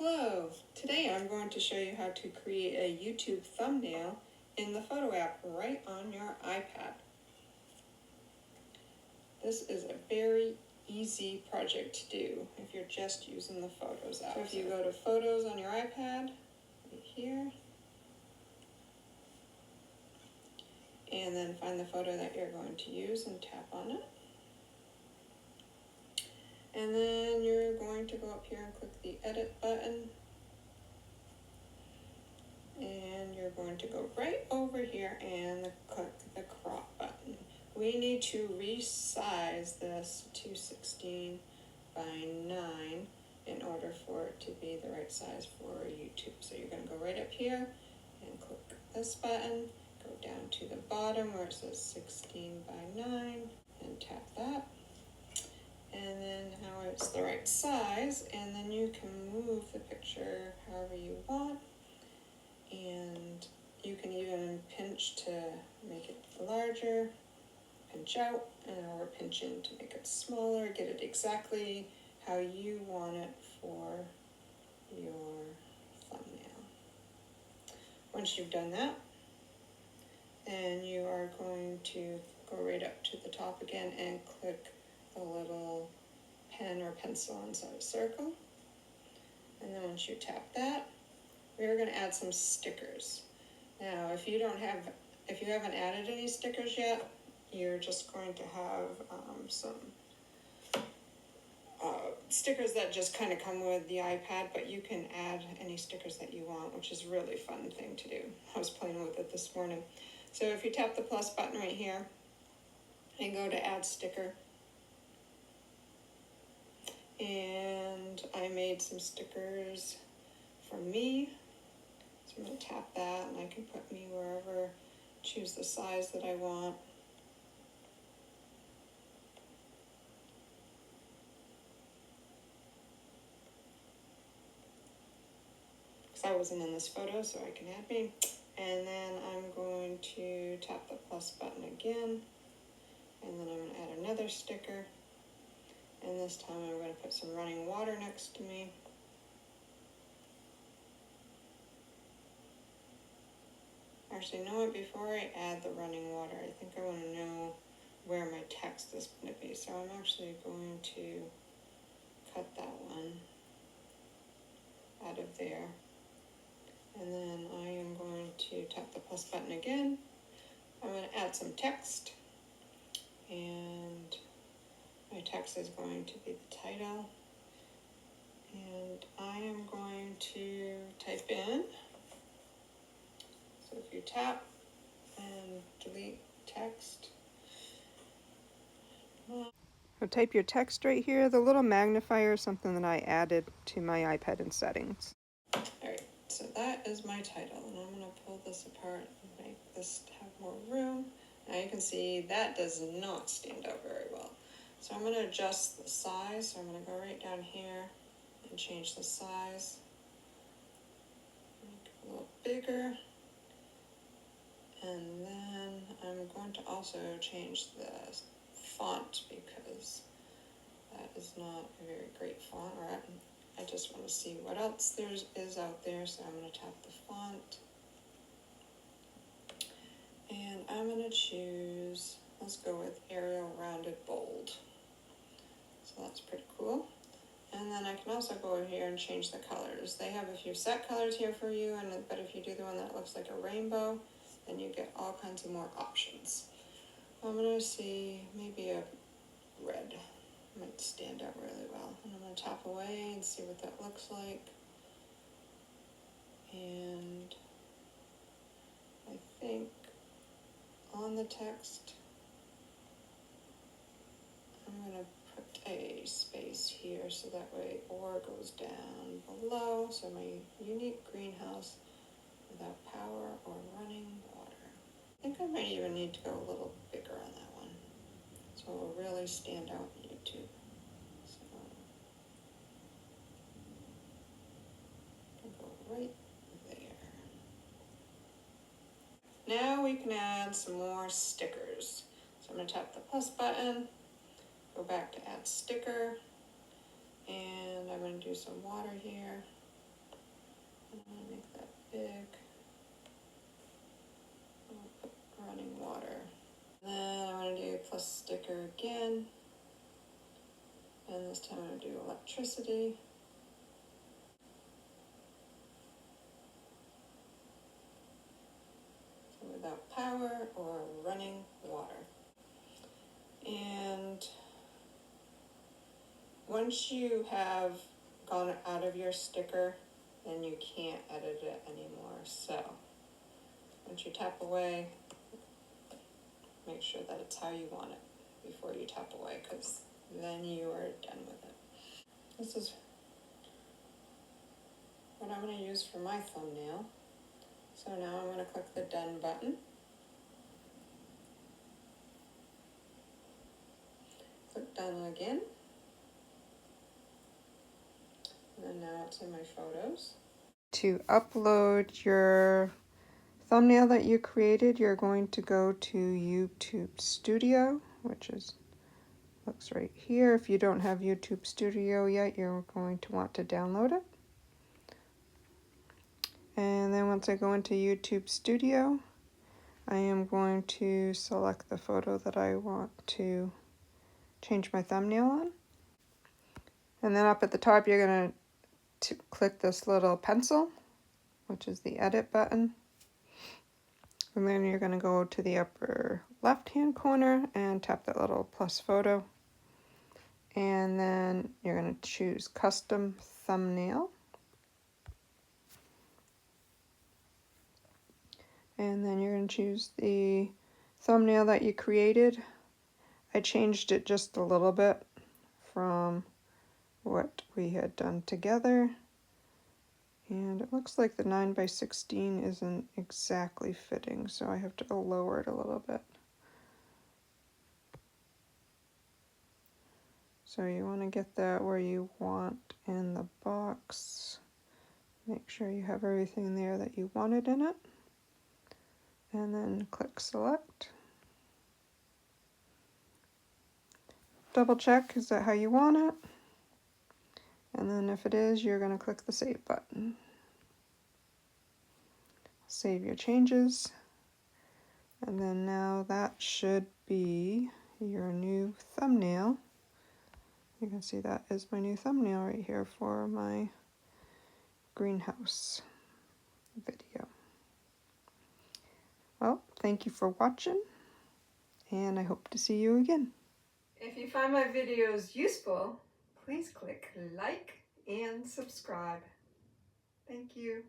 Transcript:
Hello, today I'm going to show you how to create a YouTube thumbnail in the photo app right on your iPad. This is a very easy project to do if you're just using the Photos app. So if you go to Photos on your iPad, right here, and then find the photo that you're going to use and tap on it. And then you're going to go up here and click the Edit button. And you're going to go right over here and click the crop button. We need to resize this to 16 by 9 in order for it to be the right size for YouTube. So you're going to go right up here and click this button, go down to the bottom where it says 16 by 9 and tap that. And then now it's the right size, and then you can move the picture however you want. And you can even pinch to make it larger, pinch out, or pinch in to make it smaller, get it exactly how you want it for your thumbnail. Once you've done that, then you are going to go right up to the top again and click the little pen or pencil inside a circle. And then once you tap that, we're going to add some stickers. Now, if you haven't added any stickers yet, you're just going to have some stickers that just kind of come with the iPad, but you can add any stickers that you want, which is a really fun thing to do. I was playing with it this morning. So if you tap the plus button right here and go to add sticker, and I made some stickers for me. So I'm going to tap that, and I can put me wherever, choose the size that I want. Because I wasn't in this photo, so I can add me. And then I'm going to tap the plus button again, and then I'm going to add another sticker. And this time I'm going to put some running water next to me. Actually, you know what? Before I add the running water, I think I want to know where my text is going to be. So I'm actually going to cut that one out of there. And then I am going to tap the plus button again. I'm going to add some text. And my text is going to be the title. And I am going to type in. So if you tap and delete text. So type your text right here. The little magnifier is something that I added to my iPad in settings. Alright, so that is my title. And I'm going to pull this apart and make this have more room. Now you can see that does not stand out very well. So I'm going to adjust the size. So I'm going to go right down here and change the size. Make it a little bigger. And then I'm going to also change the font because that is not a very great font. Or I just want to see what else there is out there. So I'm going to tap the font. And I'm going to choose, let's go with Arial Rounded Bold. So that's pretty cool. And then I can also go over here and change the colors. They have a few set colors here for you, but if you do the one that looks like a rainbow, then you get all kinds of more options. I'm going to see maybe a red might stand out really well. And I'm going to tap away and see what that looks like. And I think on the text, I'm going to put a space here so that way or goes down below. So my unique greenhouse without power or running water. I think I might even need to go a little bigger on that one, so it will really stand out on YouTube. So I'll go right there. Now we can add some more stickers. So I'm going to tap the plus button, go back to add sticker, and I'm going to do some water here. I'm gonna make that big. I'll put running water. Then I'm gonna do plus sticker again. And this time I'm gonna do electricity. So without power or running water. And once you have gone out of your sticker, then you can't edit it anymore. So once you tap away, make sure that it's how you want it before you tap away, because then you are done with it. This is what I'm going to use for my thumbnail. So now I'm going to click the done button. Click done again. And then now it's in my photos. To upload your thumbnail that you created, you're going to go to YouTube Studio, which is looks right here. If you don't have YouTube Studio yet, you're going to want to download it. And then once I go into YouTube Studio, I am going to select the photo that I want to change my thumbnail on. And then up at the top, you're going to click this little pencil, which is the edit button. And then you're going to go to the upper left-hand corner and tap that little plus photo. And then you're going to choose custom thumbnail. And then you're going to choose the thumbnail that you created. I changed it just a little bit from what we had done together. And it looks like the 9x16 isn't exactly fitting, so I have to lower it a little bit. So you want to get that where you want in the box. Make sure you have everything there that you wanted in it. And then click select. Double check, is that how you want it? And then if it is, you're going to click the save button. Save your changes. And then now that should be your new thumbnail. You can see that is my new thumbnail right here for my greenhouse video. Well, thank you for watching, and I hope to see you again. If you find my videos useful, please click like and subscribe. Thank you.